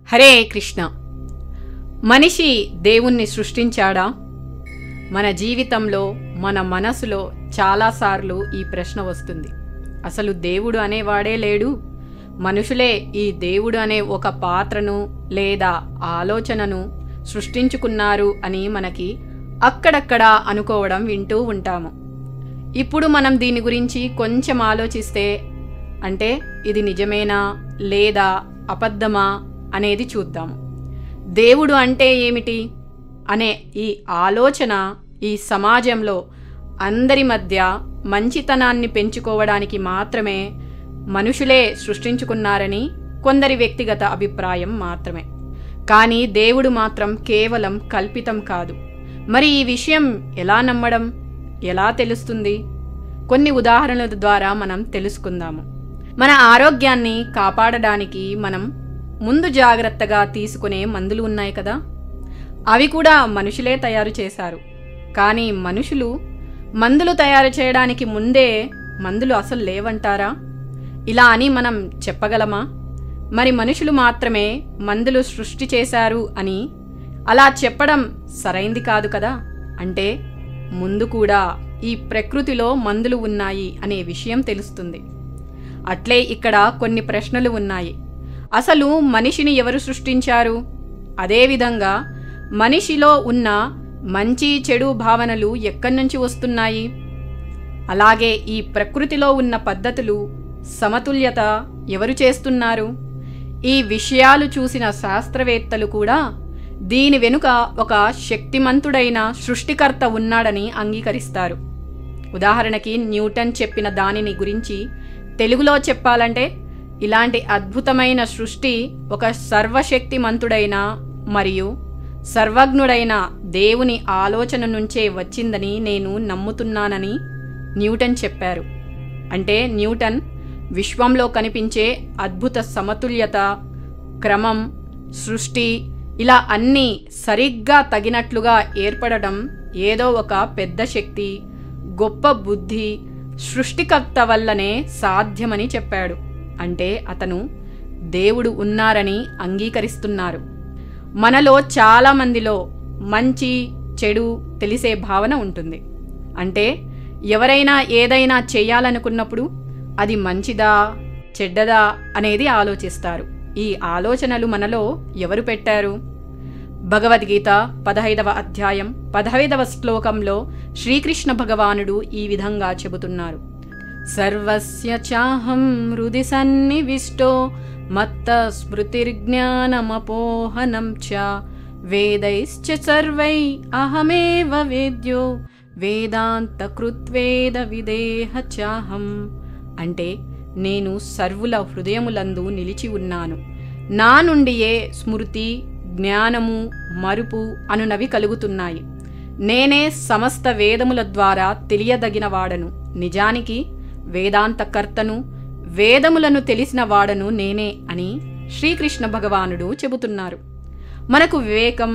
హరే కృష్ణ. మనిషి దేవుణ్ణి సృష్టించాడా? మన జీవితంలో, మన మనసులో చాలాసార్లు ఈ ప్రశ్న వస్తుంది. అసలు దేవుడు అనేవాడే లేడు, మనుషులే ఈ దేవుడు అనే ఒక పాత్రను లేదా ఆలోచనను సృష్టించుకున్నారు అని మనకి అక్కడక్కడ అనుకోవడం వింటూ ఉంటాము. ఇప్పుడు మనం దీని గురించి కొంచెం ఆలోచిస్తే, అంటే ఇది నిజమేనా లేదా అబద్ధమా అనేది చూద్దాము. దేవుడు అంటే ఏమిటి అనే ఈ ఆలోచన ఈ సమాజంలో అందరి మధ్య మంచితనాన్ని పెంచుకోవడానికి మాత్రమే మనుషులే సృష్టించుకున్నారని కొందరి వ్యక్తిగత అభిప్రాయం మాత్రమే. కానీ దేవుడు మాత్రం కేవలం కల్పితం కాదు. మరి ఈ విషయం ఎలా నమ్మడం, ఎలా తెలుస్తుంది? కొన్ని ఉదాహరణల ద్వారా మనం తెలుసుకుందాము. మన ఆరోగ్యాన్ని కాపాడడానికి మనం ముందు జాగ్రత్తగా తీసుకునే మందులు ఉన్నాయి కదా, అవి కూడా మనుషులే తయారు చేశారు. కానీ మనుషులు మందులు తయారు చేయడానికి ముందే మందులు అసలు లేవంటారా? ఇలా అని మనం చెప్పగలమా? మరి మనుషులు మాత్రమే మందులు సృష్టి చేశారు అని అలా చెప్పడం సరైంది కాదు కదా. అంటే ముందు కూడా ఈ ప్రకృతిలో మందులు ఉన్నాయి అనే విషయం తెలుస్తుంది. అట్లే ఇక్కడ కొన్ని ప్రశ్నలు ఉన్నాయి. అసలు మనిషిని ఎవరు సృష్టించారు? అదేవిధంగా మనిషిలో ఉన్న మంచి చెడు భావనలు ఎక్కడి నుంచి వస్తున్నాయి? అలాగే ఈ ప్రకృతిలో ఉన్న పద్ధతులు, సమతుల్యత ఎవరు చేస్తున్నారు? ఈ విషయాలు చూసిన శాస్త్రవేత్తలు కూడా దీని వెనుక ఒక శక్తిమంతుడైన సృష్టికర్త ఉన్నాడని అంగీకరిస్తారు. ఉదాహరణకి న్యూటన్ చెప్పిన దానిని గురించి తెలుగులో చెప్పాలంటే, ఇలాంటి అద్భుతమైన సృష్టి ఒక సర్వశక్తిమంతుడైన మరియు సర్వజ్ఞుడైన దేవుని ఆలోచన నుంచే వచ్చిందని నేను నమ్ముతున్నానని న్యూటన్ చెప్పారు. అంటే న్యూటన్ విశ్వంలో కనిపించే అద్భుత సమతుల్యత, క్రమం, సృష్టి ఇలా అన్నీ సరిగ్గా తగినట్లుగా ఏర్పడడం ఏదో ఒక పెద్ద శక్తి, గొప్ప బుద్ధి, సృష్టికర్త వల్లనే సాధ్యమని చెప్పాడు. అంటే అతను దేవుడు ఉన్నారని అంగీకరిస్తున్నారు. మనలో చాలామందిలో మంచి చెడు తెలిసే భావన ఉంటుంది. అంటే ఎవరైనా ఏదైనా చేయాలనుకున్నప్పుడు అది మంచిదా చెడ్డదా అనేది ఆలోచిస్తారు. ఈ ఆలోచనలు మనలో ఎవరు పెట్టారు? భగవద్గీత 15వ అధ్యాయం 15వ శ్లోకంలో శ్రీకృష్ణ భగవానుడు ఈ విధంగా చెబుతున్నారు. సర్వస్య చాహం హృది సన్నివిష్టో మత్త స్మృతిర్జ్ఞానమపోహనం చ వేదైశ్చ సర్వై అహమేవ వేద్యో వేదాంత కృత్వేద విదేహ చాహం. అంటే నేను సర్వుల హృదయములందు నిలిచి ఉన్నాను. నా నుండియే స్మృతి, జ్ఞానము, మరుపు అనునవి కలుగుతున్నాయి. నేనే సమస్త వేదముల ద్వారా తెలియదగిన వాడను. నిజానికి వేదాంతకర్తను, వేదములను తెలిసిన వాడను నేనే అని శ్రీకృష్ణ భగవానుడు చెబుతున్నారు. మనకు వివేకం,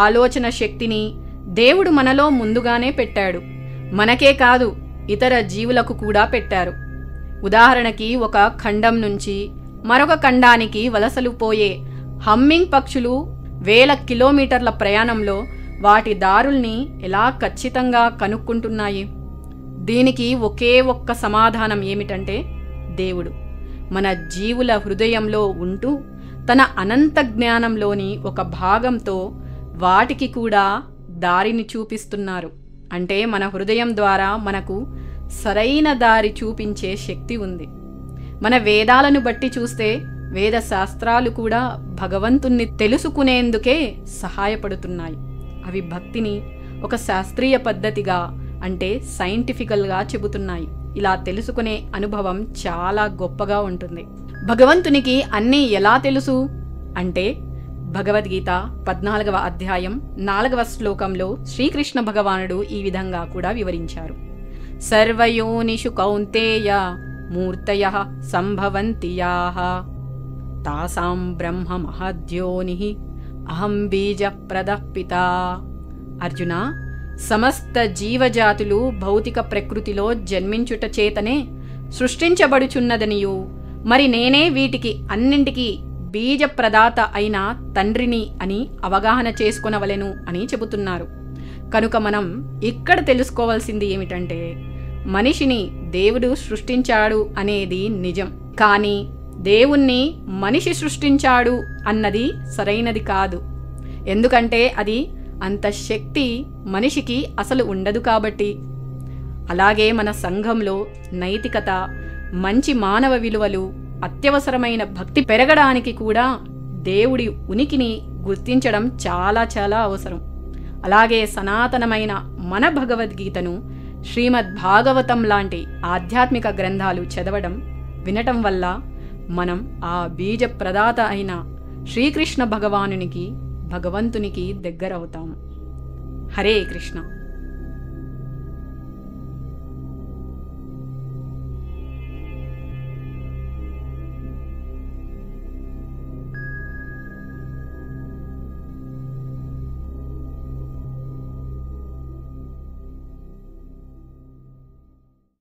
ఆలోచన శక్తిని దేవుడు మనలో ముందుగానే పెట్టాడు. మనకే కాదు, ఇతర జీవులకు కూడా పెట్టారు. ఉదాహరణకి ఒక ఖండం నుంచి మరొక ఖండానికి వలసలు పోయే హమ్మింగ్ పక్షులు వేల కిలోమీటర్ల ప్రయాణంలో వాటి దారుల్ని ఎలా ఖచ్చితంగా కనుక్కుంటున్నాయి? దీనికి ఒకే ఒక్క సమాధానం ఏమిటంటే, దేవుడు మన జీవుల హృదయంలో ఉంటూ తన అనంత జ్ఞానంలోని ఒక భాగంతో వాటికి కూడా దారిని చూపిస్తున్నారు. అంటే మన హృదయం ద్వారా మనకు సరైన దారి చూపించే శక్తి ఉంది. మన వేదాలను బట్టి చూస్తే వేద శాస్త్రాలు కూడా భగవంతుణ్ణి తెలుసుకునేందుకే సహాయపడుతున్నాయి. అవి భక్తిని ఒక శాస్త్రీయ పద్ధతిగా, అంటే సైంటిఫికల్గా చెబుతున్నాయి. ఇలా తెలుసుకునే అనుభవం చాలా గొప్పగా ఉంటుంది. భగవంతునికి అన్నీ ఎలా తెలుసు అంటే, భగవద్గీత 14వ అధ్యాయం 4వ శ్లోకంలో శ్రీకృష్ణ భగవానుడు ఈ విధంగా కూడా వివరించారు. సర్వయోనిషు కౌంతేయ మూర్తయః సంభవంతి యాః తాసాం బ్రహ్మ మహద్యోనిః అహం బీజప్రదః పితా. అర్జున, సమస్త జీవజాతులు భౌతిక ప్రకృతిలో జన్మించుట చేతనే సృష్టించబడుచున్నదనియు, మరి నేనే వీటికి అన్నింటికీ బీజ ప్రదాత అయిన తండ్రిని అని అవగాహన చేసుకొనవలెను అని చెబుతున్నారు. కనుక మనం ఇక్కడ తెలుసుకోవాల్సింది ఏమిటంటే, మనిషిని దేవుడు సృష్టించాడు అనేది నిజం, కానీ దేవుణ్ణి మనిషి సృష్టించాడు అన్నది సరైనది కాదు. ఎందుకంటే అది అంత శక్తి మనిషికి అసలు ఉండదు కాబట్టి. అలాగే మన సంఘంలో నైతికత, మంచి మానవ విలువలు, అత్యవసరమైన భక్తి పెరగడానికి కూడా దేవుడి ఉనికిని గుర్తించడం చాలా చాలా అవసరం. అలాగే సనాతనమైన మన భగవద్గీతను, శ్రీమద్ భాగవతం లాంటి ఆధ్యాత్మిక గ్రంథాలు చదవడం, వినటం వల్ల మనం ఆ బీజ ప్రదాత అయిన శ్రీకృష్ణ భగవానునికి, భగవంతునికి దగ్గరవుతాము. హరే కృష్ణ.